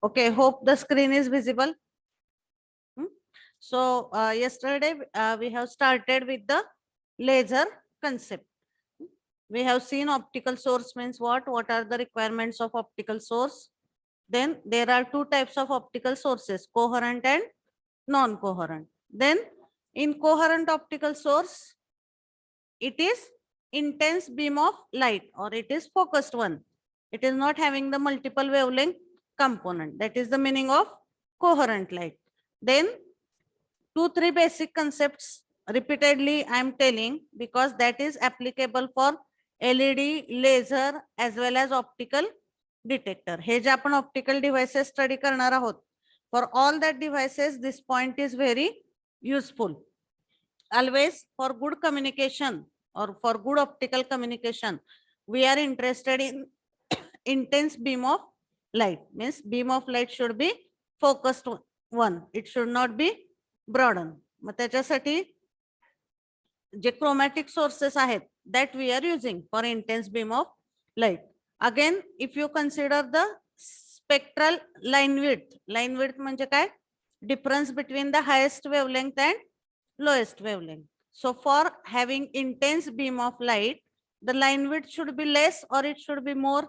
Okay, hope the screen is visible. So yesterday we have started with the laser concept. We have seen optical source means what? What are the requirements of optical source? Then there are two types of optical sources, coherent and non-coherent. Then in coherent optical source, it is intense beam of light or it is focused one. It is not having the multiple wavelength component. That is the meaning of coherent light. Then 2-3 basic concepts repeatedly I am telling because that is applicable for LED, laser as well as optical detector. हे जे आपण optical devices study करणार आहोत. For all that devices, this point is very useful. Always for good communication or for good optical communication, we are interested in intense beam of light. Means beam of light should be focused one. It should not be broaden. मग त्याच्यासाठी जे chromatic sources आहेत that we are using for intense beam of light. Again, if you consider the spectral line width म्हणजे काय? Difference between the highest wavelength and lowest wavelength. So for having intense beam of light, the line width should be less or it should be more.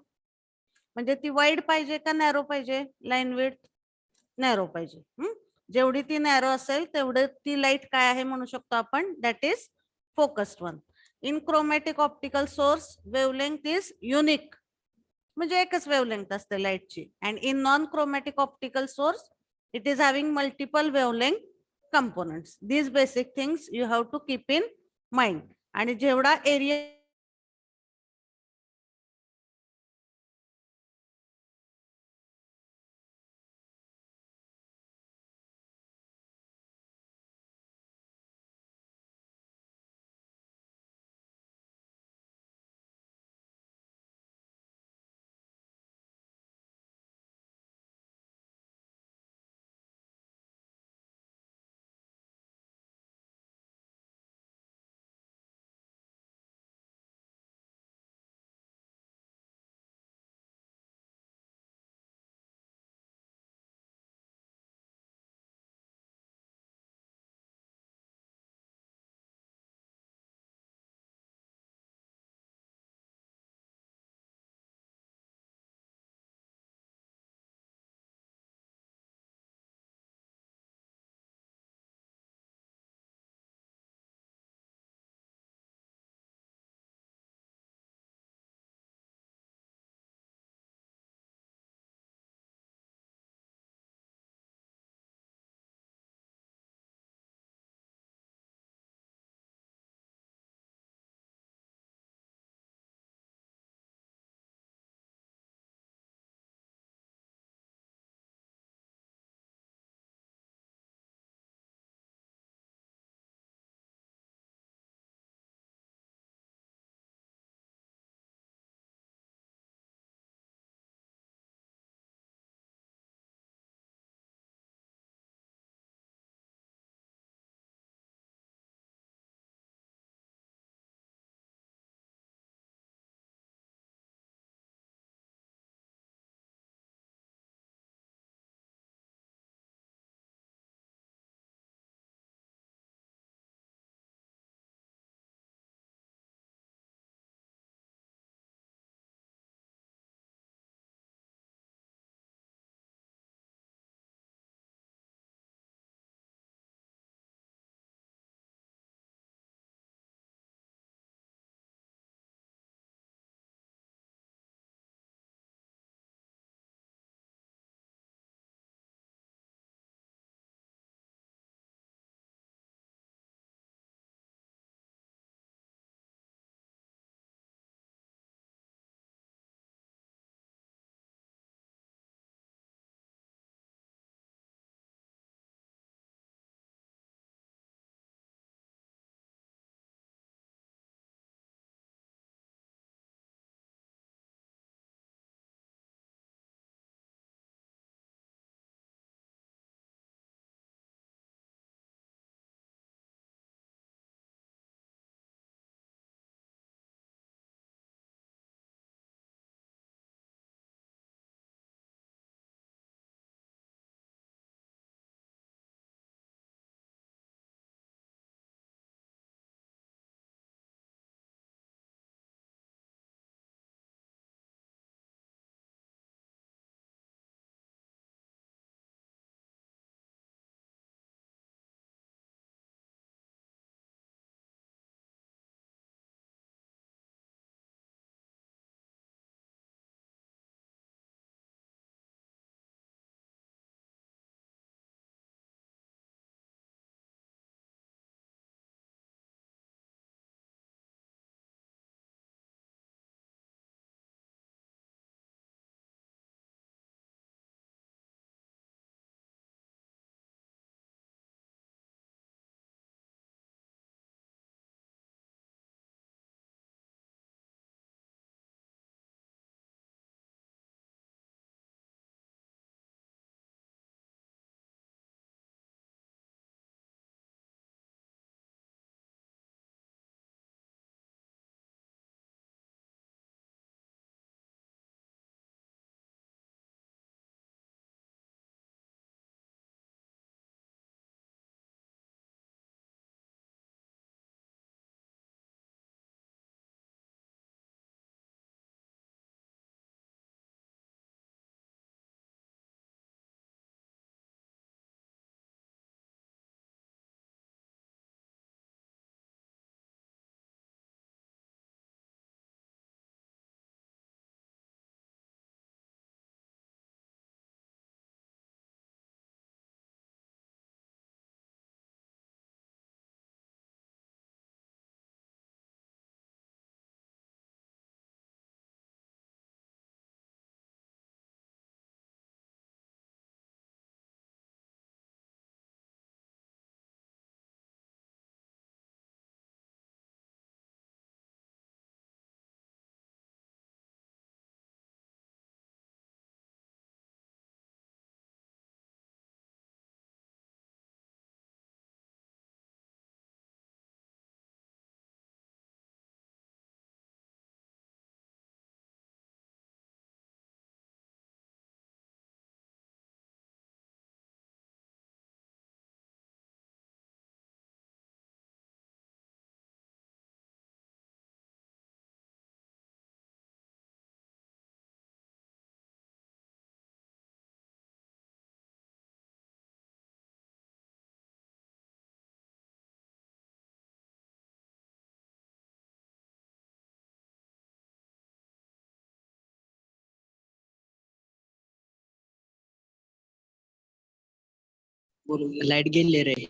म्हणजे ती wide पाहिजे का narrow पाहिजे? Line width narrow पाहिजे. जेवढी ती narrow असेल तेवढे ती लाईट काय आहे म्हणू शकतो आपण, that is focused one. In chromatic optical source wavelength is unique, म्हणजे एकच वेवलेंथ असते लाईटची. And in non chromatic optical source it is having multiple wavelength components. These basic things you have to keep in mind. आणि जेवढा area light gain ले रहे हैं।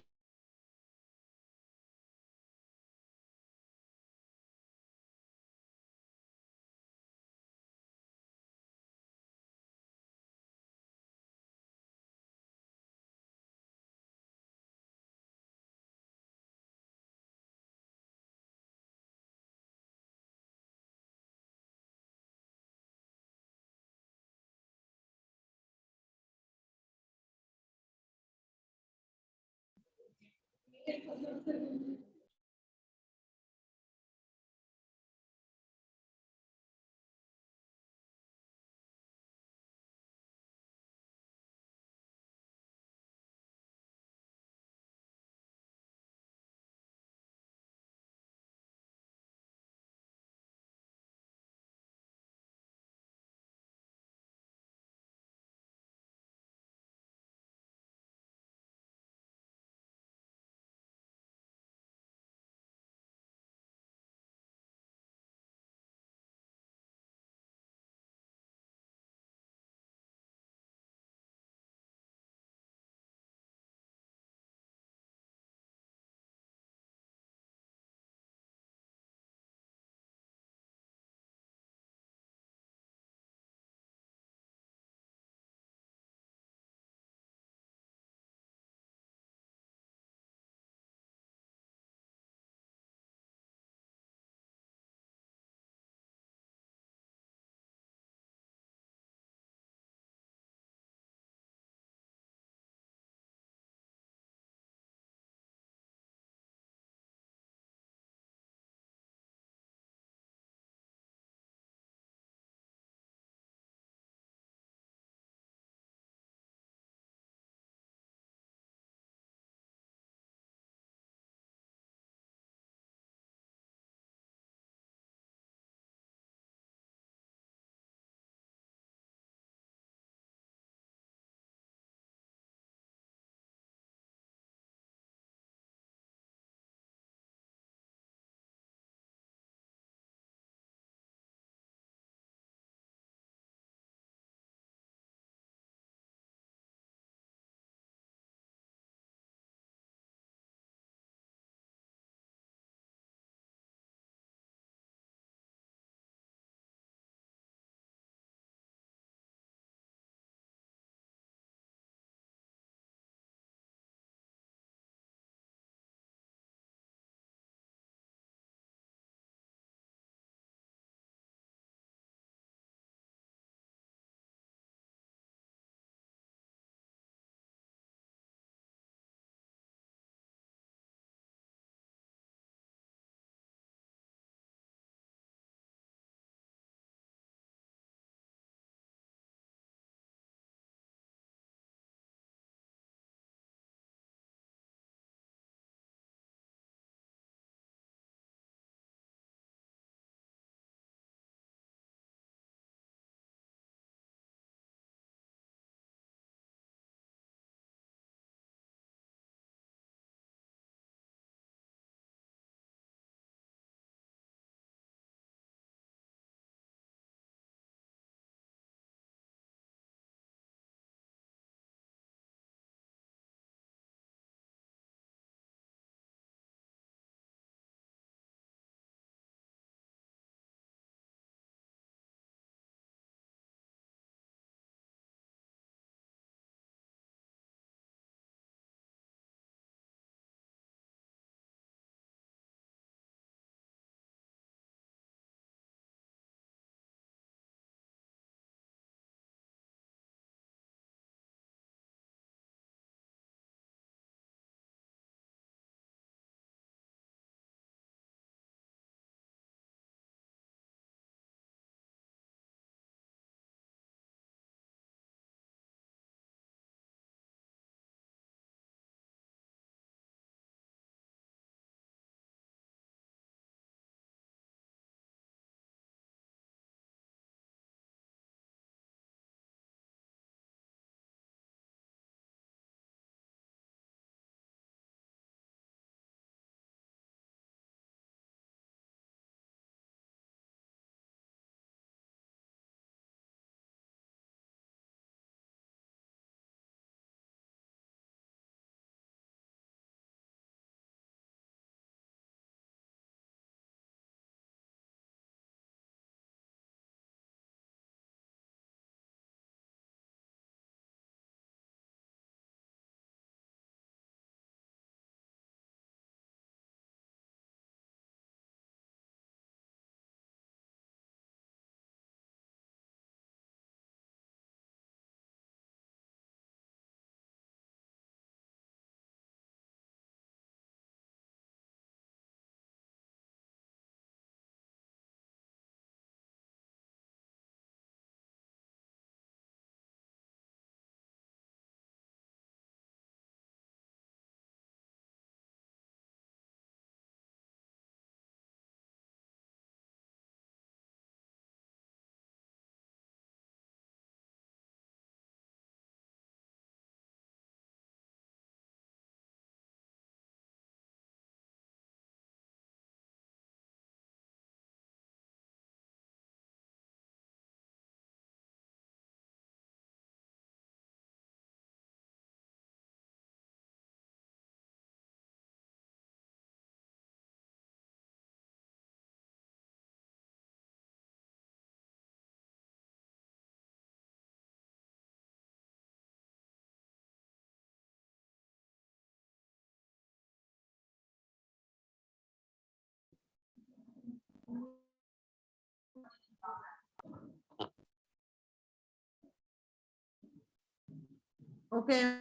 Okay.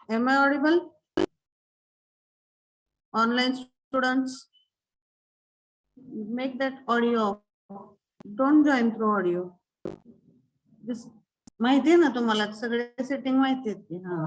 Am I audible? Online students, make that audio. Don't join through audio. This माहिती आहे ना तुम्हाला सगळे सेटिंग माहिती आहेत की हा.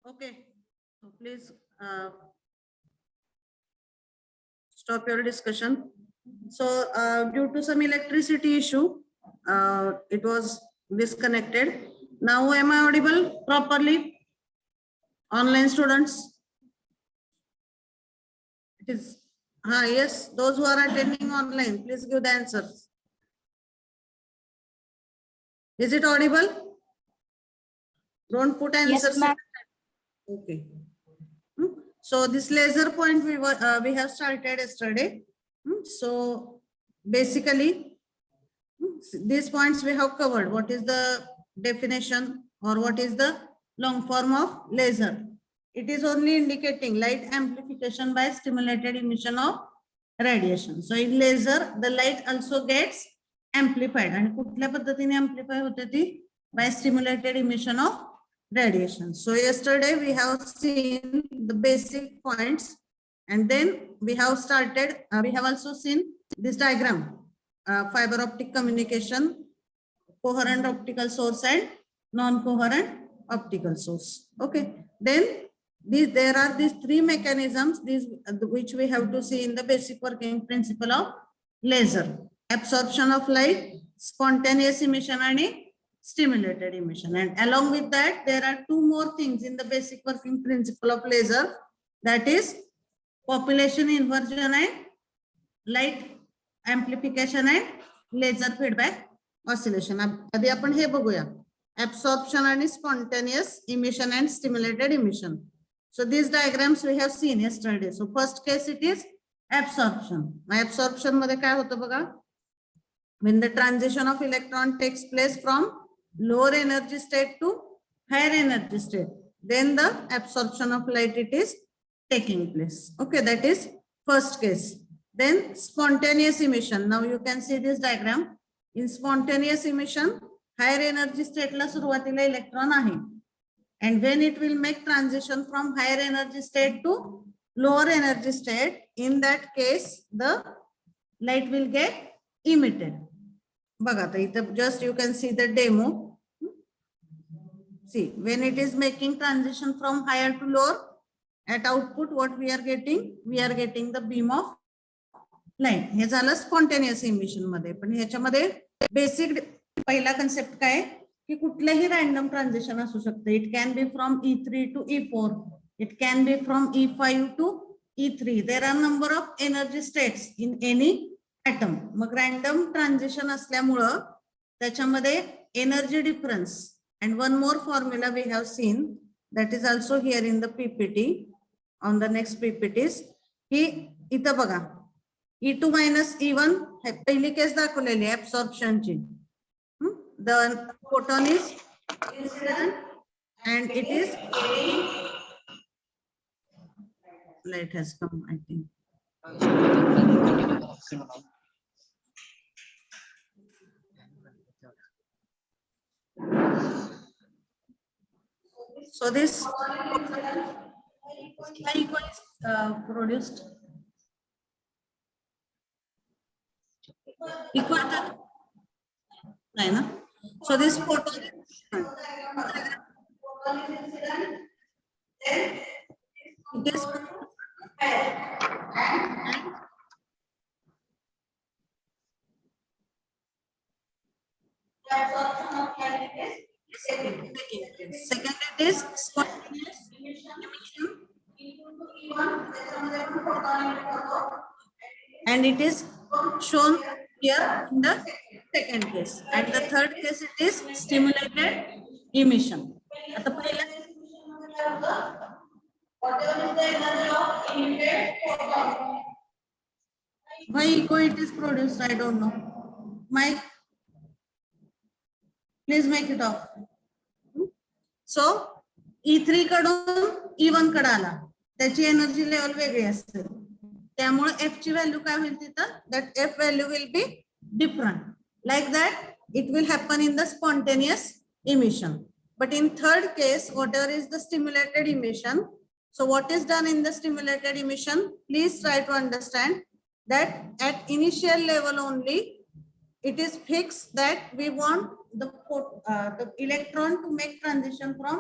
Okay, so please stop your discussion. So due to some electricity issue, it was disconnected. Now am I audible properly? Online students? It is. Yes, those who are attending online, please give the answers. Is it audible? Don't put answers. Yes, ma'am. Okay. So this laser point we have started yesterday. So basically, these points we have covered. What is the definition or what is the long form of laser? It is only indicating light amplification by stimulated emission of radiation. So in laser, the light also gets amplified. And कुठल्या पद्धतीने amplify होते ती? By stimulated emission of radiation. So yesterday we have seen the basic points, and then we have started, we have also seen this diagram, fiber optic communication, coherent optical source and non-coherent optical source. Okay, then there are these three mechanisms, which we have to see in the basic working principle of laser: absorption of light, spontaneous emission and stimulated emission. And along with that, there are two more things in the basic working principle of laser, that is population inversion and light amplification and laser feedback oscillation. आधी आपण हे बघूया, absorption and spontaneous emission and stimulated emission. So these diagrams we have seen yesterday. So first case it is absorption. Absorption मध्ये काय होतं बघा, when the transition of electron takes place from lower energy state to higher energy state, then the absorption of light it is taking place. Okay, that is first case. Then spontaneous emission. Now you can see this diagram. In spontaneous emission, higher energy state la सुरुवातीला electron आहे, and when it will make transition from higher energy state to lower energy state, in that case the light will get emitted. बघा आता इथं just you can see the demo. See, when it is making transition from higher to lower, at output what we are getting? We are getting the beam of light. हे झालं spontaneous emission मध्ये. पण ह्याच्यामध्ये basic पहिला concept काय की कुठलेही random transition असू शकते. It can be from E3 to E4, it can be from E5 to E3. There are number of energy states in any atom. मग रॅन्डम ट्रान्झिशन असल्यामुळं त्याच्यामध्ये energy difference. And one more formula we have seen, that is also here in the PPT, on the next PPTs. ही इथं बघा, E2 minus E1 हे पहिली case दाखवलेली आहे absorption ची. The photon is incident and it is light has come, I think. So this equal is produced equal to nine. So this photon it is second it is spontaneous emission and it is shown here in the second case, and the third case it is stimulated emission. आता पहिल्या whatever is the energy of emitted photon. Why echo it is produced? I don't know. Mike, please make it off. So E3 कडून E1 कडे आला, त्याची energy level वेगळी असते, त्यामुळे F ची व्हॅल्यू काय होईल तिथं, that F value will be different. Like that it will happen in the spontaneous emission. But in third case, whatever is the stimulated emission, so what is done in the stimulated emission, please try to understand that at initial level only it is fixed that we want the electron to make transition from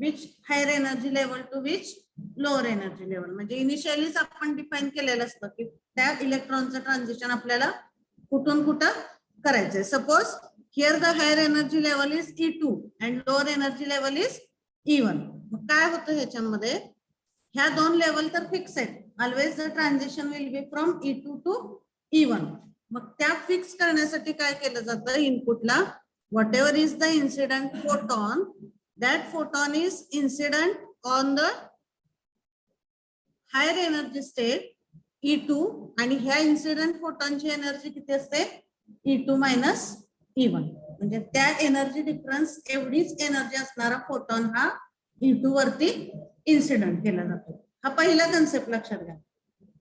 which higher energy level to which lower energy level. म्हणजे इनिशियलीच आपण define केलेलं असतं की त्या इलेक्ट्रॉनचं transition आपल्याला कुठून कुठं करायचंय. Suppose here the higher energy level is E2 and lower energy level is E1. मग काय होतं ह्याच्यामध्ये, ह्या दोन लेवल तर फिक्स आहेत, always the transition will be from E2 to E1. मग त्या फिक्स करण्यासाठी काय केलं जातं, इनपुटला whatever is the incident photon, that photon is incident on the higher energy state E2 आणि ह्या इन्सिडेंट फोटॉनची एनर्जी किती असते, E2 मायनस E1. म्हणजे त्या एनर्जी डिफरन्स एवढीच एनर्जी असणारा फोटॉन हा E2 वरती इन्सिडेंट केला जातो. हा पहिला कन्सेप्ट लक्षात घ्या.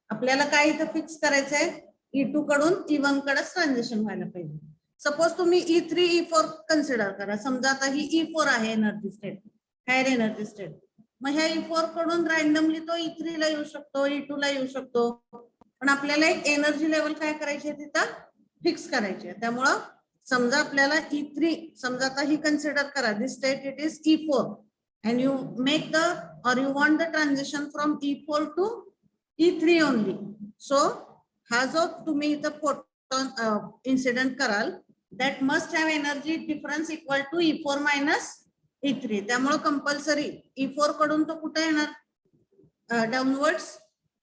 आपल्याला काय इथं फिक्स करायचंय, E2 कडून E1 कडे ट्रान्झिशन व्हायला पाहिजे. सपोज तुम्ही E3 E4 कन्सिडर करा, समजा आता ही E4 आहे energy state, higher energy state. मग ह्या E4 कडून रँडमली तो E3 ला येऊ शकतो, E2 ला येऊ शकतो, पण आपल्याला एक एनर्जी लेवल काय करायची आहे तिथं फिक्स करायची आहे. त्यामुळं समजा आपल्याला E3, समजा आता ही कन्सिडर करा, this state it is E4 and you make the or you want the transition from E4 to E3 only. So हा जो तुम्ही इथं फोटॉन इन्सिडेंट कराल, that must have energy difference equal to E4 minus E3. त्यामुळे compulsory E4 कडून तो कुठे येणार, downwards,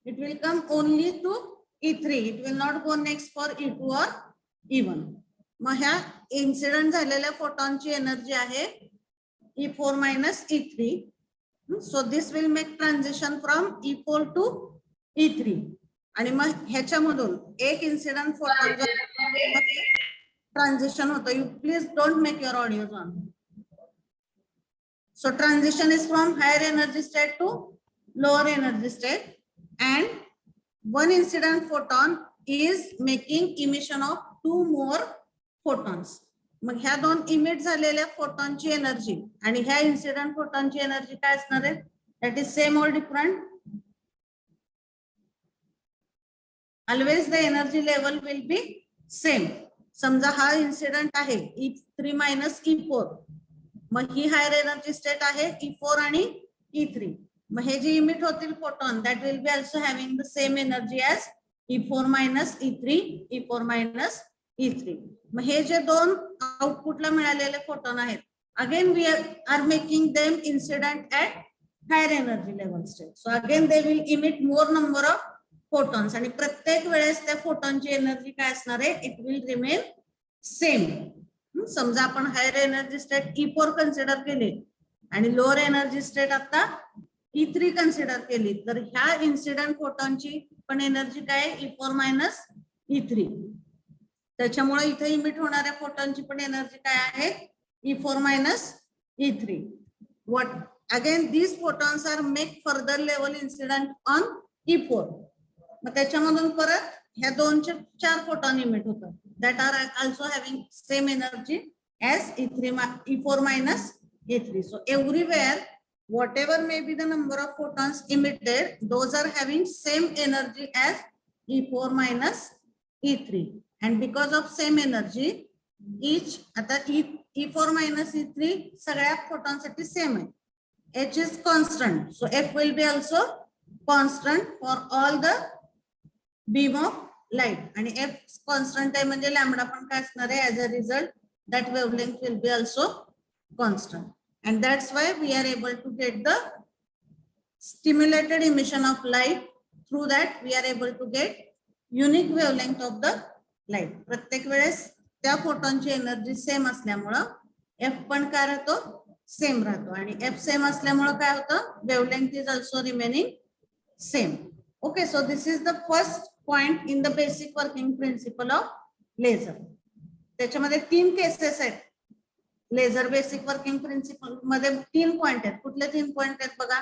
it will come only to E3. It will not go next for E2 or E1. मग ह्या इन्सिडेंट झालेल्या फोटॉनची energy आहे E4 minus E3. So this will make transition from E4 to E3. आणि मग ह्याच्यामधून एक इन्सिडेंट फोटॉन ट्रान्झिशन होतं. You please don't make your audio on. So transition is from higher energy state to lower energy state, and one incident photon is making emission of two more photons. मग ह्या दोन emit झालेल्या फोटॉनची energy आणि ह्या incident फोटॉनची energy काय असणार आहे, that is same or different. Always the energy level will be same. समजा हा इन्सिडेंट आहे E3 मायनस E4, मग ही हायर एनर्जी स्टेट आहे E4 आणि E3. मग हे जे इमिट होतील photon, that will be also having the same energy as E4 minus E3, E4 minus E3. मग हे जे दोन आउटपुटला मिळालेले फोटॉन आहेत, again we are making them incident at higher energy level state. So again they will emit more number of photons, आणि प्रत्येक वेळेस त्या फोटॉनची एनर्जी काय असणार आहे, इट विल रिमेन सेम. समजा आपण higher energy state E4 consider केली आणि लोअर एनर्जी स्टेट आता E3 कन्सिडर केली, तर ह्या इन्सिडेंट फोटॉनची पण एनर्जी काय आहे, E4 मायनस E3. त्याच्यामुळे इथे इमिट होणाऱ्या फोटॉनची पण एनर्जी काय आहे, E4 minus E3. What again these photons are make further level incident on E4. मग त्याच्यामधून परत ह्या दोनचे 4 फोटॉन इमिट होतात, that are also having same energy as E4 minus E3. So everywhere whatever may be the number of photons emitted, those are having same energy as E4 minus E3. And because of same energy, each आता E4 minus E3 सगळ्या photonसाठी same आहे. H is constant, so F will be also constant for all the beam of light. आणि F constant आहे म्हणजे lambda पण काय असणार आहे, as a result that wavelength will be also constant. And that's why we are able to get the stimulated emission of light. Through that we are able to get unique wavelength of the light. प्रत्येक वेळेस त्या फोटॉनची energy same असल्यामुळं F पण काय राहतो, same राहतो. आणि F same असल्यामुळं काय होतं, wavelength is also remaining same. Okay, so this is the first point in the basic working principle of laser. त्याच्यामध्ये 3 केसेस आहेत. लेझर बेसिक वर्किंग प्रिन्सिपल मध्ये 3 पॉइंट आहेत. कुठले 3 पॉइंट आहेत बघा.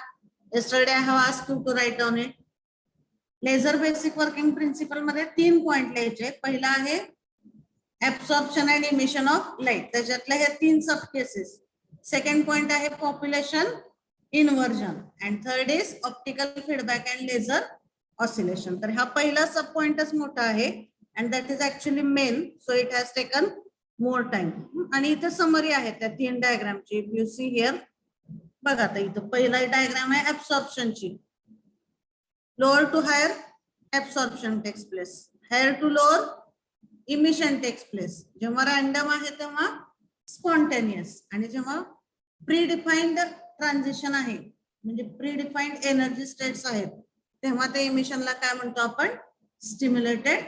Yesterday I have asked you to write on it. Laser basic working principle मध्ये 3 point लिहायचे. पहिला आहे absorption and emission of light, त्याच्यातले हे 3 सब केसेस. सेकंड पॉइंट आहे population inversion and third is optical feedback and laser oscillation. तर हा पहिला सब पॉइंटच मोठा आहे and that is actually main, so it has taken more time. आणि इथे समरी आहे त्या 3 डायग्रामची. इफ यू सी हिअर, बघा आता इथं पहिला डायग्राम आहे ऍब्सॉर्प्शनची. Lower to higher absorption takes place, higher to lower emission takes place. जेव्हा रॅन्डम आहे तेव्हा स्पॉन्टेनियस, आणि जेव्हा प्रीडिफाईन्ड ट्रान्झिशन आहे म्हणजे प्रीडिफाईन्ड एनर्जी स्टेट्स आहेत तेव्हा ते इमिशनला काय म्हणतो आपण, स्टिम्युलेटेड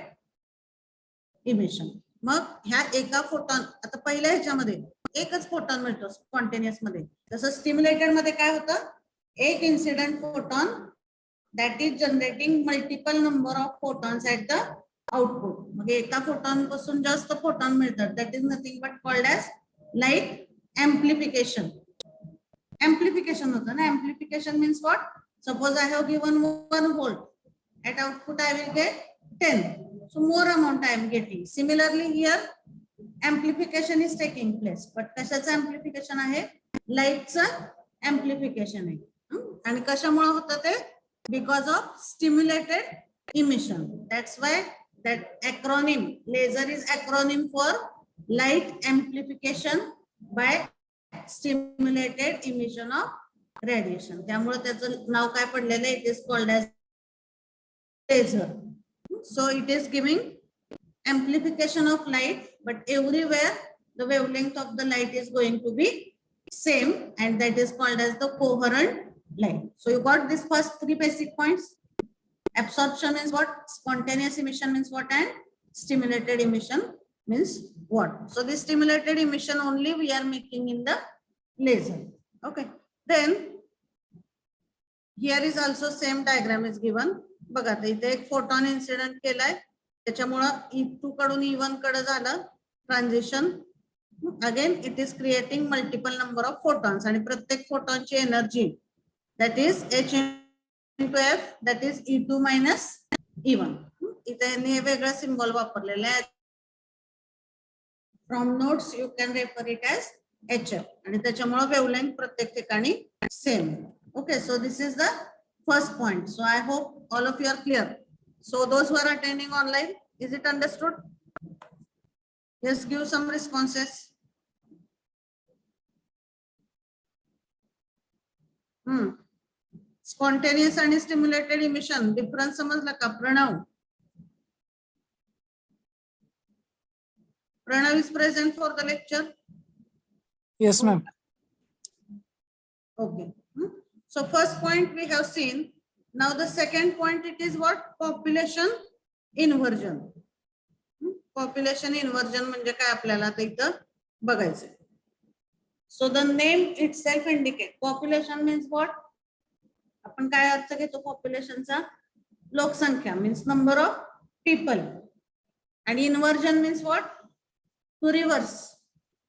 इमिशन. मग ह्या एका फोटॉन, आता पहिल्या ह्याच्यामध्ये एकच फोटॉन मिळतो स्पॉन्टेनियस मध्ये. तसं स्टिम्युलेटेड मध्ये काय होतं, एक incident photon that is generating multiple number of photons at the output. मग एका फोटॉन पासून जास्त फोटॉन मिळतात. That is nothing but called as light amplification. Amplification होतं ना. Amplification means what, suppose I have given 1 volt, at output I will get 10, so more amount I am getting. Similarly here amplification is taking place, but कशाचं amplification आहे, लाईटचं amplification आहे. आणि कशामुळे होतं ते, because of stimulated emission. That's why that acronym laser is acronym for light amplification by stimulated emission of radiation. त्यामुळे त्याचं नाव काय पडलेलं आहे, it is called as laser. So it is giving amplification of light, but everywhere the wavelength of the light is going to be same, and that is called as the coherent light. So you got this first 3 basic points. Absorption means what, spontaneous emission means what, and stimulated emission means what. So this stimulated emission only we are making in the laser. Okay, then here is also same diagram is given. बघा आता इथे एक photon incident केलाय, त्याच्यामुळं E2 कडून E1 कडे झालं transition. Again it is creating multiple number of photons, आणि प्रत्येक फोटॉनची energy that is H into F, that is E2 minus E1. इथे हे वेगळं सिम्बॉल वापरलेलं आहे. From notes you can refer it as HF, आणि त्याच्यामुळे वेवलेंथ प्रत्येक ठिकाणी same. Okay, so this is the first point. So I hope all of you are clear. So those who are attending online, is it understood? Yes, give some responses. Spontaneous and stimulated emission difference समजला का Pranav? Pranav is present for the lecture. Yes ma'am. Okay. So first point we have seen. Now the second point, it is what, population inversion. Population inversion म्हणजे काय आपल्याला आता इथं बघायचं. So the name itself indicate population means what, आपण काय अर्थ घेतो पॉप्युलेशनचा, लोकसंख्या means number of people, आणि inversion means what, to reverse.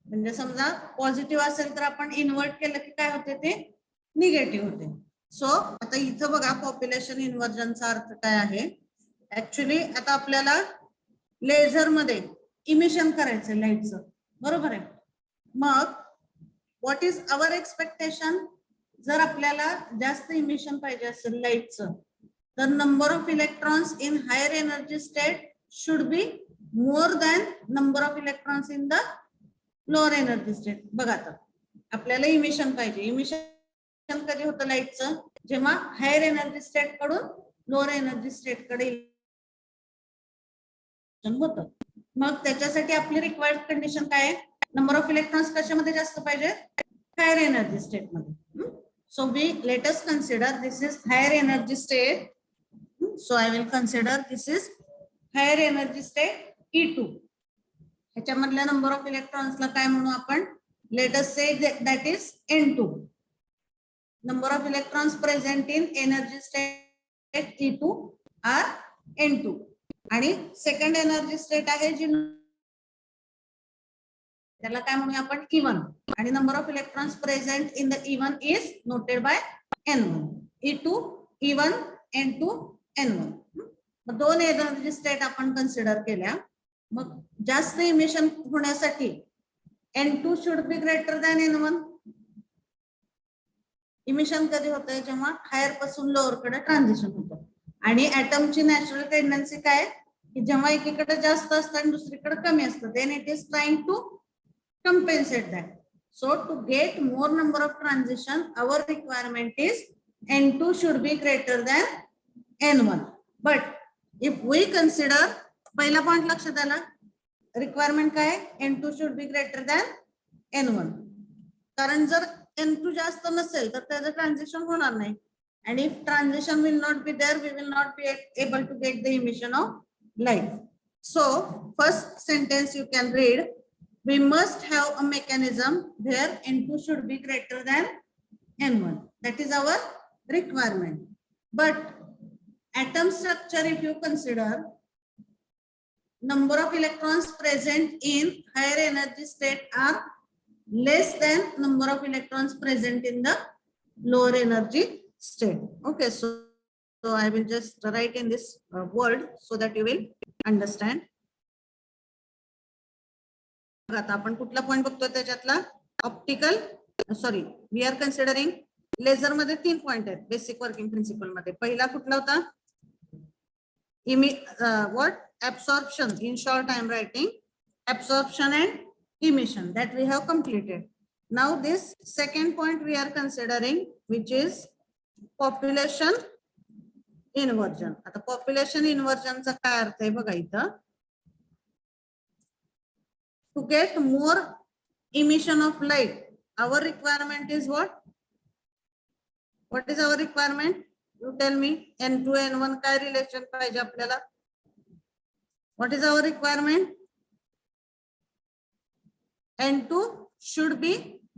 म्हणजे समजा पॉझिटिव्ह असेल तर आपण इन्व्हर्ट केलं की काय होते, ते निगेटिव्ह होते. सो आता इथं बघा पॉप्युलेशन इन्व्हर्जनचा अर्थ काय आहे. ऍक्च्युली आता आपल्याला लेझर मध्ये इमिशन करायचं लाईटचं, बरोबर आहे. मग व्हॉट इज अवर एक्सपेक्टेशन, जर आपल्याला जास्त इमिशन पाहिजे असेल लाईटचं, तर number of electrons in higher energy state should be more than number of electrons in the lower energy state. बघा आता आपल्याला इमिशन पाहिजे. इमिशन कधी होतं लाईटचं? जेव्हा हायर एनर्जी स्टेट कडून लोअर एनर्जी स्टेट कडे होतं. मग त्याच्यासाठी आपली रिक्वायर्ड कंडिशन काय आहे? नंबर ऑफ इलेक्ट्रॉन्स कशामध्ये जास्त पाहिजे? हायर एनर्जी स्टेट मध्ये. So we let us consider this is higher energy state. So I will consider this is higher energy state E2. ह्याच्यामधल्या नंबर ऑफ इलेक्ट्रॉन्सला काय म्हणू आपण? Let us say that is N2. Number of electrons present in energy state E2 are N2. आणि second energy state आहे जी त्याला काय म्हणूया आपण? E1. आणि number of electrons present in the E1 is noted bye N1. E2, E1, N2, N1. मग दोन energy state आपण consider केल्या. मग जास्त इमिशन होण्यासाठी N2 should be greater than N1. Emission कधी होतंय? जेव्हा हायर पासून लोअर कडे ट्रान्झिशन होतं. आणि ऍटमची नॅचरल टेंडन्सी काय? की जेव्हा एकीकडे जास्त असतं आणि दुसरीकडे कमी असतं, then it is trying to compensate that. So to get more number of transition, our requirement is N2 should be greater than N1. But if we consider, पहिला पॉइंट लक्षात आला, रिक्वायरमेंट काय? N2 should be greater than N1. कारण जर N2 जास्त नसेल तर त्याचं ट्रान्झिशन होणार नाही. And if transition will not be there, we will not be able to get the emission of light. So first sentence you can read. We must have a mechanism where N2 should be greater than N1. That is our requirement. But atom structure, if you consider, number of electrons present in higher energy state are less than number of electrons present in the lower energy state. Okay, so I will just write in this word so that you will understand. आता आपण कुठला point बघतोय त्याच्यातला? Optical, sorry, we are considering laser मध्ये 3 point आहेत basic working principle मध्ये. पहिला कुठला होता? What? Absorption. In short I am writing absorption and emission, that we have completed. Now this second point we are considering which is population inversion. आता population इन्व्हर्जनचा काय अर्थ आहे बघा इथं. To get more emission of light, our requirement is what? What is our requirement? You tell me. N2 N1 काय relation पाहिजे आपल्याला? What is our requirement? N2 should be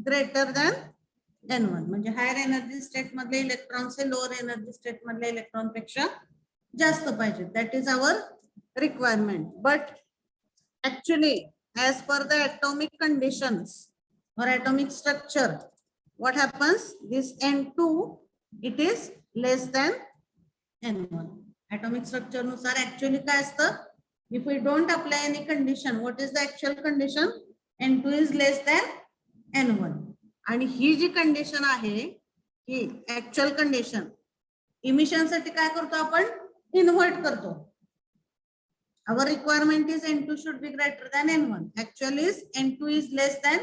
greater than N1. म्हणजे हायर एनर्जी स्टेट मधले electrons हे lower energy state मधले electron पेक्षा जास्त पाहिजे. That is our requirement. But actually, as per the atomic conditions or atomic structure, what happens? This N2, it is less than N1. Atomic structure nusar actually काय असतं? If we don't apply any condition, what is the actual condition? N2 is less than N1. आणि ही जी condition आहे ही actual condition, emission साठी काय करतो आपण? Invert करतो. Our requirement is N2 should be greater than N1. Actual is N2 is less than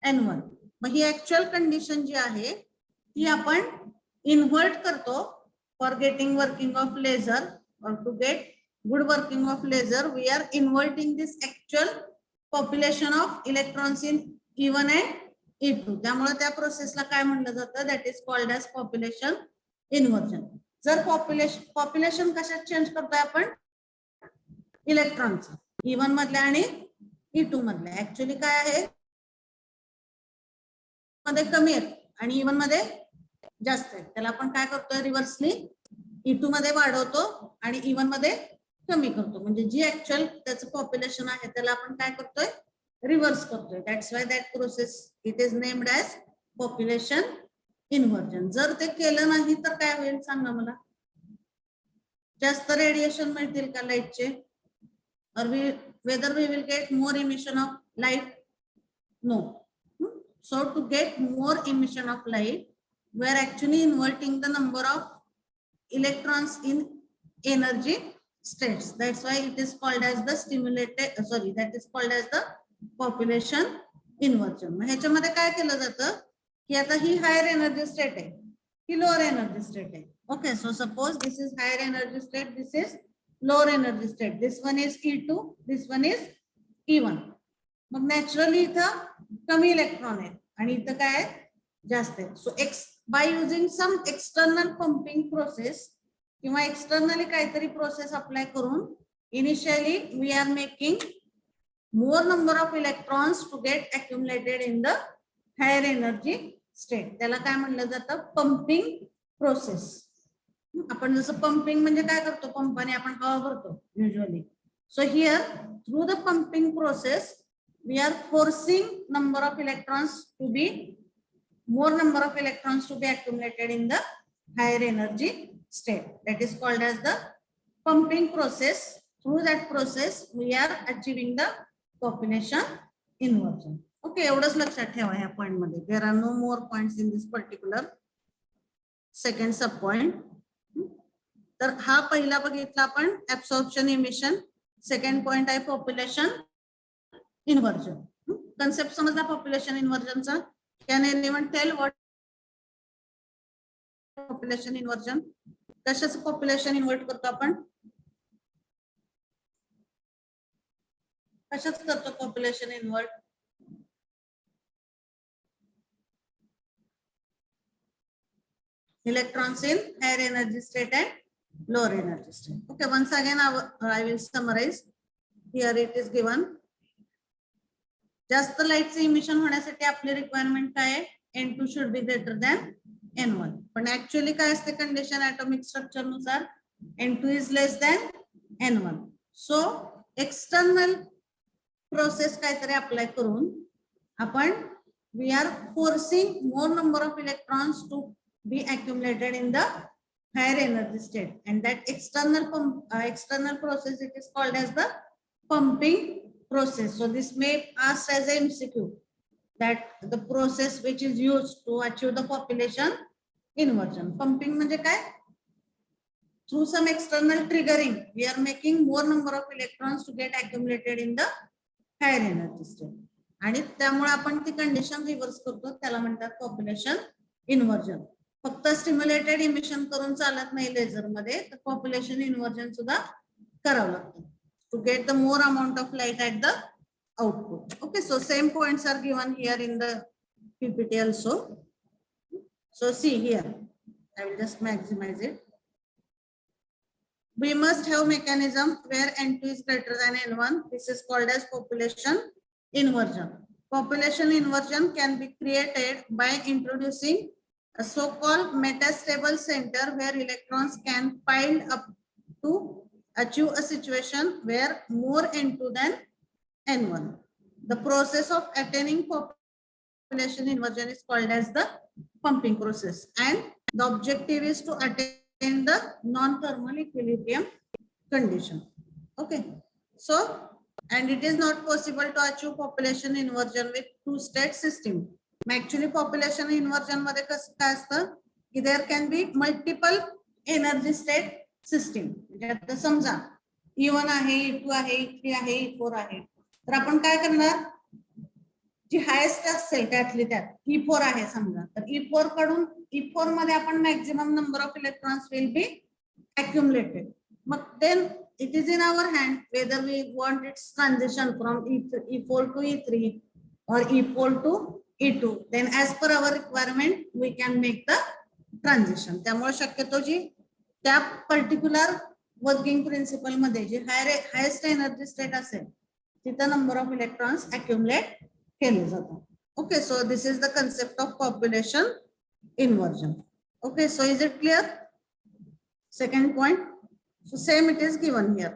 N1. मग ही actual condition जी आहे ती आपण इन्व्हर्ट करतो for getting working of laser or to get good working of laser. We are inverting this actual population of electrons in E1 and E2. त्यामुळे त्या प्रोसेसला काय म्हणलं जातं? That is called as population inversion. जर population कशात change करतोय आपण? इलेक्ट्रॉनचं. E1 मधल्या आणि E2 मधल्या. ऍक्च्युअली काय आहे? मध्ये कमी आहेत आणि E1 मध्ये जास्त आहेत. त्याला आपण काय करतोय? रिव्हर्सली E2 मध्ये वाढवतो आणि E1 मध्ये कमी करतो. म्हणजे जी ऍक्च्युअल त्याचं पॉप्युलेशन आहे त्याला आपण काय करतोय? रिव्हर्स करतोय. That's why that process it is named as population inversion. जर ते केलं नाही तर काय होईल सांगा मला? जास्त रेडिएशन मिळतील का लाईटचे? or whether we will get more emission of light? No. So to get more emission of light, we are actually inverting the number of electrons in energy states. That's why it is called as the that is called as the population inversion. मग ह्याच्यामध्ये काय केलं जातं की आता ही higher energy state आहे, ही lower energy state आहे. Okay, so suppose this is higher energy state, this is lower energy state, this one is E2, this one is E1. मग नॅचरली इथं कमी इलेक्ट्रॉन आहेत आणि इथं काय आहे जास्त आहेत. सो by using some external pumping process किंवा externally काहीतरी प्रोसेस अप्लाय करून initially we are making more number of electrons to get accumulated in the higher energy state. त्याला काय म्हणलं जातं, पंपिंग प्रोसेस. आपण जसं पंपिंग म्हणजे काय करतो, पंपाने आपण हवा भरतो usually. So here through the pumping process we are forcing number of electrons to be more number of electrons to be accumulated in the higher energy state. That is called as the pumping process. Through that process we are achieving the population inversion. Okay, एवढंच लक्षात ठेवा ह्या point मध्ये. There are no more points in this particular second sub point. तर हा पहिला बघितला आपण absorption emission. सेकंड पॉइंट आहे पॉप्युलेशन इन्व्हर्जन. कन्सेप्ट समजला पॉप्युलेशन इन्व्हर्जनचा. Can anyone tell what population inversion? कशाचं पॉप्युलेशन इन्व्हर्ट करतो आपण? कशाच करतो population invert? Electrons in higher energy state and lower energy state. Okay, once again I will summarize. Here it is given. जास्त लाईटचे emission होण्यासाठी आपली requirement काय आहे, N2 should be greater than N1. पण ऍक्च्युअली काय असते कंडिशन ऍटॉमिक स्ट्रक्चर नुसार, N2 is less than N1. So external process काहीतरी अप्लाय करून आपण we are forcing more number of electrons to be accumulated in the higher energy state, and that external process it is called as the pumping process. So this may ask as a MCQ that the process which is used to achieve the population inversion. Pumping म्हणजे काय? Through some external triggering we are making more number of electrons to get accumulated in the higher energy state. आणि त्यामुळे आपण ती condition reverse करतो, त्याला म्हणतात population inversion. फक्त स्टिम्युलेटेड इमिशन करून चालत नाही लेझर मध्ये, तर पॉप्युलेशन इन्व्हर्जन सुद्धा करावं लागतं to get the more amount of light at the output. Okay, so same points are given here in the PPT also. So see here, I will just maximize it. We must have mechanism where N2 is greater than N1. This is called as population inversion. Population inversion can be created by introducing a so-called metastable center where electrons can pile up to achieve a situation where more N2 than N1. The process of attaining population inversion is called as the pumping process, and the objective is to attain the non-thermal equilibrium condition. Okay, so and it is not possible to achieve population inversion with two-state system. Actually population inversion मध्ये कसं काय असतं की there can be multiple energy state system. म्हणजे आता समजा E1 आहे, E2 आहे, E3 आहे, E4 आहे, तर आपण काय करणार, जी हायेस्ट असेल त्यातली त्यात E4 आहे समजा, तर E4 कडून E4 मध्ये आपण maximum number of electrons will be accumulated. मग then it is in our hand whether we want its transition from E4 to E3 or E4 to E2. Then as per our requirement we can make the transition. त्यामुळे शक्यतो जी त्या particular working principle मध्ये जे highest energy state असेल तिथं number of electrons accumulate केले जातात. Okay, so this is the concept of population inversion. Okay, so is it clear? Second point, so same it is given here.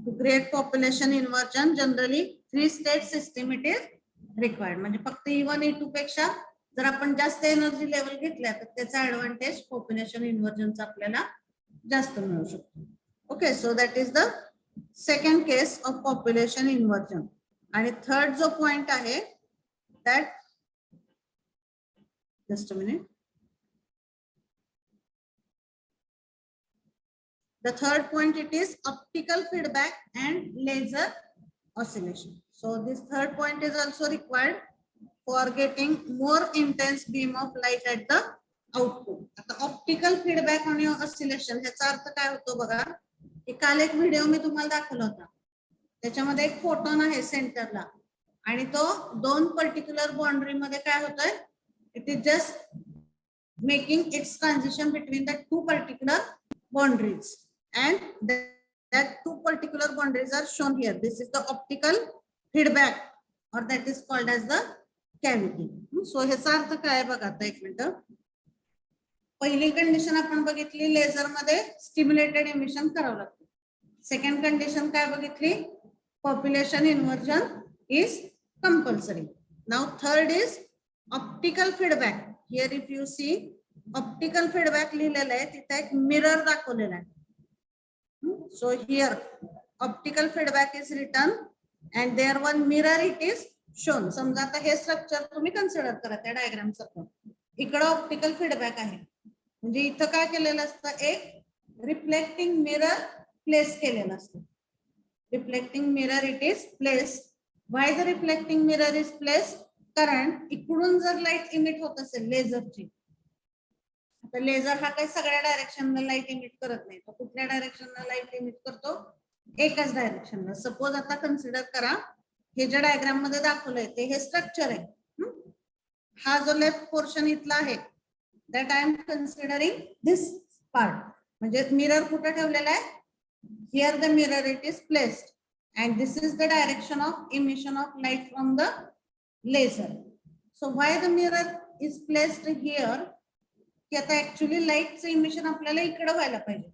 To create population inversion generally 3 state system it is required. म्हणजे फक्त E1 E2 पेक्षा जर आपण जास्त energy level घेतल्या तर त्याचा advantage population इन्व्हर्जनचा आपल्याला जास्त मिळू शकतो. Okay, so that is the second case of population inversion. आणि थर्ड जो पॉइंट आहे that, just a minute, The third point, it is optical feedback and laser oscillation. So this third point is also required for getting more intense beam of light at the output. आता optical feedback आणि oscillation ह्याचा अर्थ काय होतो बघा, की काल एक video मी तुम्हाला दाखवला होता, त्याच्यामध्ये एक फोटोन आहे सेंटरला आणि तो दोन पर्टिक्युलर बाउंड्री मध्ये काय होतोय, it is just making it's transition between the two particular boundaries and that two particular boundaries are shown here. This is the optical feedback or that is called as the cavity. So ह्याचा अर्थ काय बघा, आता एक minute. पहिली condition आपण बघितली, laser मध्ये stimulated emission करावं लागतं. सेकंड कंडिशन काय बघितली, population inversion is compulsory. Now third is optical feedback. Here if you see optical feedback लिहिलेलं आहे, तिथे एक मिरर दाखवलेला आहे. So here optical feedback is written and there one mirror it is shown. समजा आता हे स्ट्रक्चर तुम्ही कन्सिडर करा त्या डायग्राम सारखं. इकडं ऑप्टिकल फीडबॅक आहे, म्हणजे इथं काय केलेलं असतं, एक रिफ्लेक्टिंग मिरर प्लेस केलेलं असतं. Reflecting mirror it is place. Why the reflecting mirror is place? कारण इकडून जर लाईट इमिट होत असेल लेझरची, आता लेझर हा काही सगळ्या डायरेक्शनला लाईट इमिट करत नाही, तो कुठल्या डायरेक्शनला लाईट इमिट करतो, एकाच डायरेक्शनला. सपोज आता कन्सिडर करा, हे जे डायग्राम मध्ये दाखवलंय ते हे स्ट्रक्चर आहे. हा जो लेफ्ट पोर्शन इथला आहे, that I am considering this part. म्हणजे मिरर कुठे ठेवलेला आहे, here the mirror it is placed and this is the direction of emission of light from the laser. So why the mirror is placed here, की आता actually लाईटचं emission आपल्याला इकडे व्हायला पाहिजे.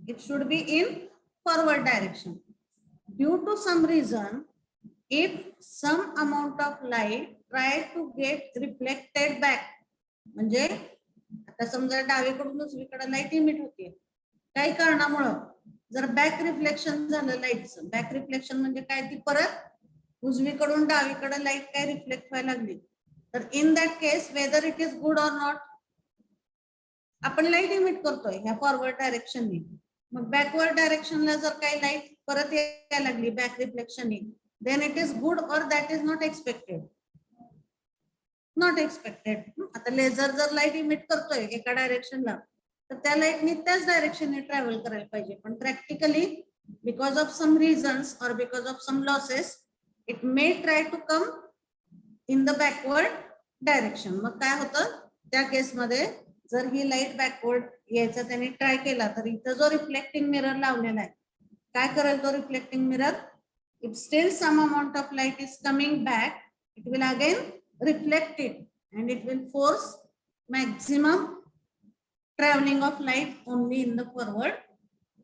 It should be in forward direction. Due to some reason, if some amount of light try to get reflected back, म्हणजे आता समजा डावीकडून उजवीकडे लाईट इमिट होते, काही कारणामुळं जर बॅक रिफ्लेक्शन झालं लाईटचं, बॅक रिफ्लेक्शन म्हणजे काय, ती परत उजवीकडून डावीकडे लाईट काय रिफ्लेक्ट व्हायला लागली, तर in that case whether it is good or not, आपण लाईट इमिट करतोय ह्या फॉरवर्ड डायरेक्शनने, मग बॅकवर्ड डायरेक्शनला जर काही लाईट परत यायला लागली बॅक रिफ्लेक्शनने, then it is good or that is not expected. Not expected. आता लेझर जर लाईट इमिट करतोय एका डायरेक्शनला, तर त्या लाईटने त्याच डायरेक्शनने ट्रॅव्हल करायला पाहिजे. पण practically because of some reasons or because of some losses it may try to come in the backward direction. मग काय होतं त्या केसमध्ये, जर ही लाईट बॅकवर्ड यायचा त्याने ट्राय केला, तर इथं जो रिफ्लेक्टिंग मिरर लावलेला आहे, काय करेल तो reflecting mirror, if still some amount of light is coming back, it will again reflect it and it will force maximum travelling of light only in the forward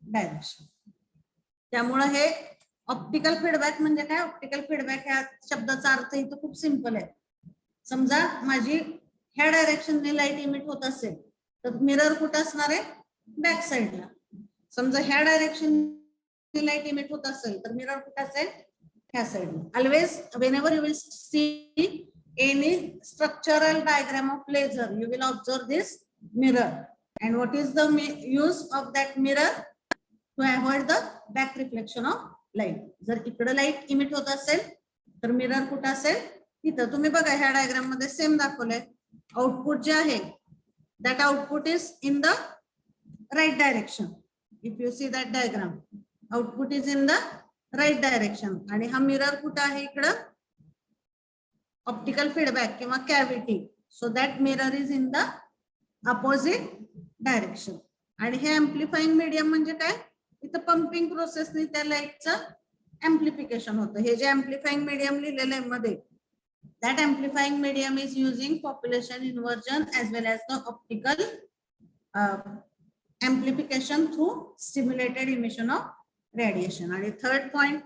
direction. त्यामुळे हे optical feedback म्हणजे काय, optical feedback ह्या शब्दाचा अर्थ इथं खूप simple आहे. समजा माझी ह्या डायरेक्शनने लाईट इमिट होत असेल, तर मिरर कुठं असणार आहे, बॅक साइडला. समजा ह्या डायरेक्शनने लाईट इमिट होत असेल, तर मिरर कुठं असेल, ह्या साइडला. Always whenever you will see any structural diagram of laser, you will observe this mirror. And what is the use of that mirror? To avoid the back reflection of light. जर इकडे light emit होत असेल, तर mirror कुठं असेल, इथं. तुम्ही बघा ह्या डायग्राम मध्ये सेम दाखवलंय. आउटपुट जे आहे, that output is in the right direction. If you see that diagram, output is in the right direction. आणि हा मिरर कुठं आहे, इकडं ऑप्टिकल फीडबॅक किंवा cavity. So that mirror is in the opposite direction. आणि हे amplifying medium म्हणजे काय, इथं पंपिंग प्रोसेसने त्या लाईटचं एम्प्लिफिकेशन होतं. हे जे एम्प्लिफाईंग मीडियम लिहिलेलं आहे मध्ये, that amplifying medium is using population inversion as well as the optical amplification through stimulated emission of radiation. आणि थर्ड पॉइंट,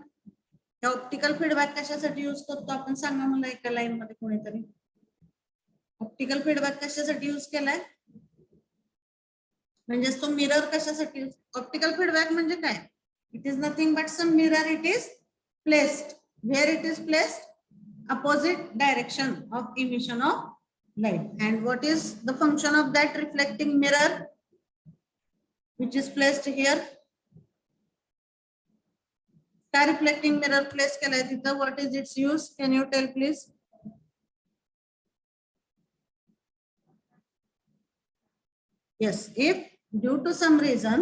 ऑप्टिकल फीडबॅक कशासाठी यूज करतो आपण, सांगा मला एका लाईन मध्ये कोणीतरी. ऑप्टिकल फीडबॅक कशासाठी यूज केलाय, म्हणजे तो मिरर कशासाठी यूज. ऑप्टिकल फीडबॅक म्हणजे काय, it is nothing but some mirror it is placed. Where it is placed, opposite direction of emission of light. And what is the function of that reflecting mirror which is placed here? का reflecting mirror place केलाय तिथं? What is its use? Can you tell please? Yes, if due to some reason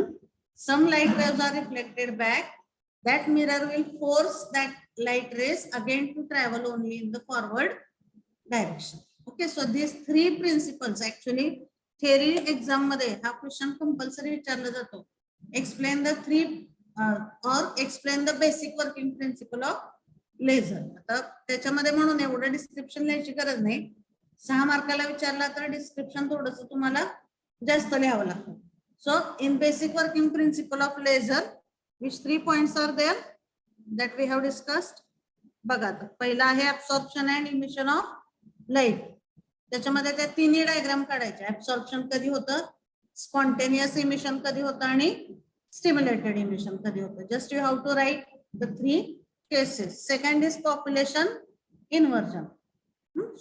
some light waves are reflected back, that mirror will force that light rays again to travel only in the forward direction. Okay, so these three principles actually theory exam मध्ये हा question compulsory विचारला जातो. Explain the three or explain the basic working principle of laser. आता त्याच्यामध्ये म्हणून एवढं description लिहायची गरज नाही. 6 मार्काला विचारला तर डिस्क्रिप्शन थोडंसं तुम्हाला जास्त लिहावं लागतं. So in basic working principle of laser, which 3 points are there that we have discussed? बघा, पहिला आहे absorption and emission of light. त्याच्यामध्ये त्या तिन्ही डायग्राम काढायचे. ऍब्सॉर्प्शन कधी होतं, स्पॉन्टेनियस इमिशन कधी होतं आणि स्टिम्युलेटेड इमिशन कधी होतं. Just you have to write the 3 cases. Second is population inversion.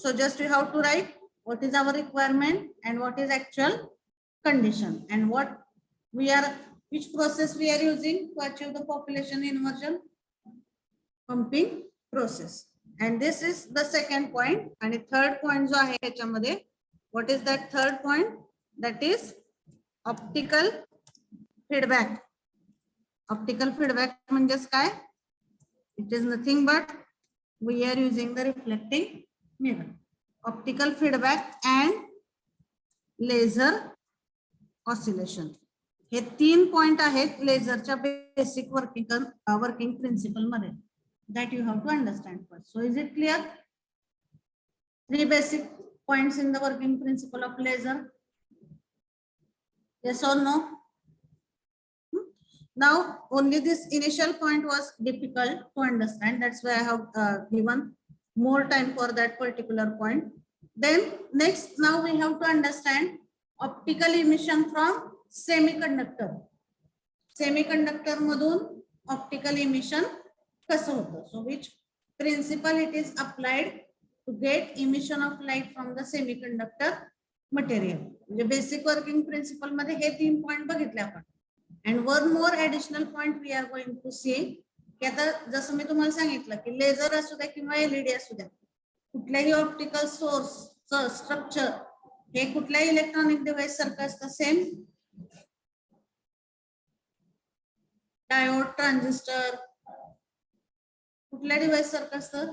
So just you have to write what is our requirement and what is actual condition and what we are, which process we are using to achieve the population inversion? Pumping process. And this is the second point. And the third point जो आहे याच्यामध्ये, what is that third point? That is optical feedback. Optical feedback म्हणजेच काय? It is nothing but we are using the reflecting mirror. Optical feedback and laser oscillation. हे 3 point आहेत लेझरच्या basic working principle मध्ये. That you have to understand first. So is it clear? 3 basic points in the working principle of laser. Yes or no? Now only this initial point was difficult to understand. That's why I have given more time for that particular point. Then next, now we have to understand optical emission from semiconductor. Semiconductor मधून optical emission कसं होतं? So which principle it is applied to get emission of light from the semiconductor material. म्हणजे basic working principle मध्ये हे 3 point बघितले आपण. And one more additional point we are going to see. की आता जसं मी तुम्हाला सांगितलं की लेझर असू द्या किंवा एलईडी असू द्या, कुठल्याही ऑप्टिकल सोर्सचं स्ट्रक्चर हे कुठल्याही इलेक्ट्रॉनिक डिव्हाइस सारखं असतं. सेम डायोड, ट्रान्झिस्टर, कुठल्या डिव्हाइस सारखं असतं?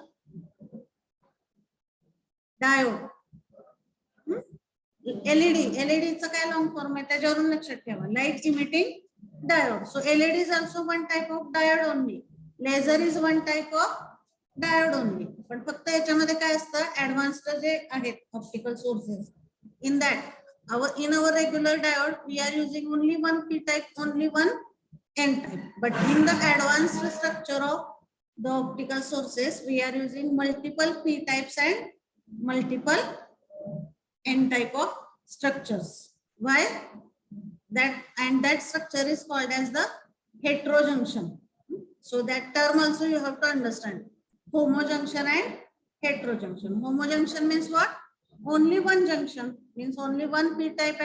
डायोड. एलईडीचं काय लॉंग फॉर्म आहे त्याच्यावरून लक्षात ठेवा. Light emitting diode. So LED is also one type of diode only. Laser is one type of diode only. पण फक्त याच्यामध्ये काय असतं, ऍडव्हान्स्ड जे आहेत optical sources, in that in our regular diode we are using only one p type, only one n type, but in the advanced structure of the optical sources we are using multiple p types and multiple n type of structures. Why? That structure is called as the heterojunction. So that term also you have to understand. Homojunction and heterojunction. Homojunction means what? Only one junction, means only one p type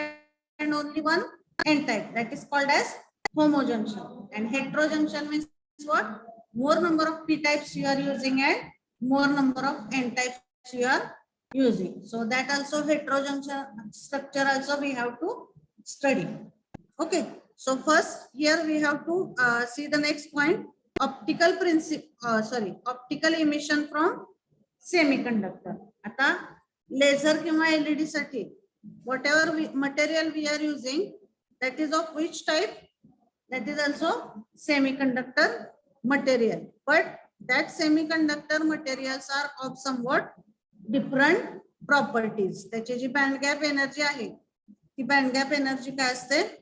and only one n type. That is called as homojunction. And heterojunction means what? More number of p types you are using and more number of n types you are using. So that also heterojunction structure also we have to study. Okay, so first here we have to see the next point, optical emission from semiconductor. आता laser किंवा LED साठी whatever material we are using, that is of which type? That is also semiconductor material, but that semiconductor materials are of somewhat different properties. त्याची जी band gap energy आहे ती band gap energy काय असते?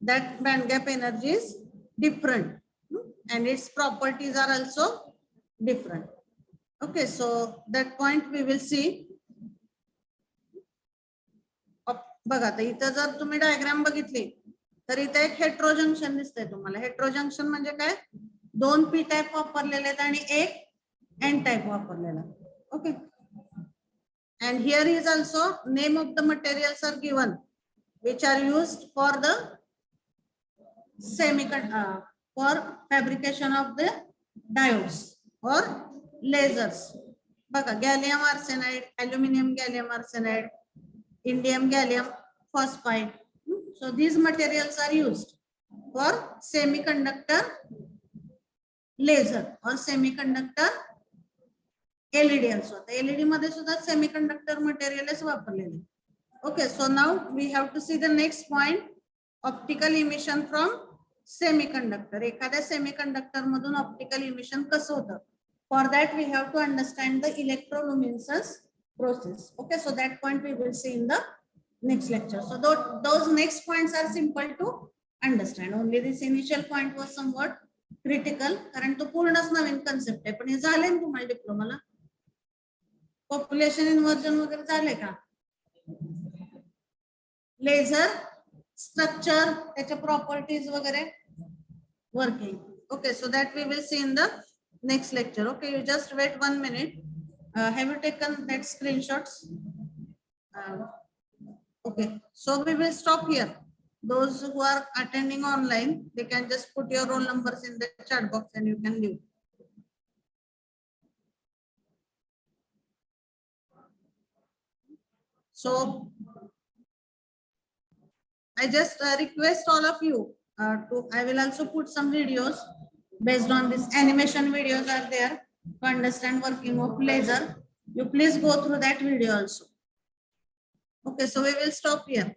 That band gap energy is different and its properties are also different. Okay, so that point we will see. बघा, आता इथं जर तुम्ही डायग्राम बघितली तर इथे एक हेट्रोजंक्शन दिसतंय तुम्हाला. हेट्रोजंक्शन म्हणजे काय? 2 p टाइप वापरलेले आहेत आणि एक n टाइप वापरलेला. Okay, and here is also name of the materials are given which are used for the for fabrication of the diodes or lasers. बघा gallium arsenide, aluminium gallium arsenide, indium gallium phosphide. So these materials are used for semiconductor laser or semiconductor LED also. The LED मध्ये सुद्धा semiconductor materials वापरलेले. Okay, so now we have to see the next point, optical emission from semiconductor. एखाद्या semiconductor मधून optical emission कसं होतं? For that we have to understand the electroluminescence process. Okay, so that point we will see in the next lecture. So those next points are simple to understand. Only this initial point was somewhat critical कारण तो पूर्णच नवीन concept आहे. पण हे झाले ना तुम्हाला डिप्लोमाला? Population inversion वगैरे झाले का? Laser structure, त्याच्या properties वगैरे working. Okay, so that we will see in the next lecture. Okay, you just wait 1 minute. Have you taken that screenshots? Okay, so we will stop here. Those who are attending online, they can just put your roll numbers in the chat box and you can leave. So I just request all of you I will also put some videos based on this. Animation videos are there to understand working of laser. You please go through that video also. Okay, so we will stop here.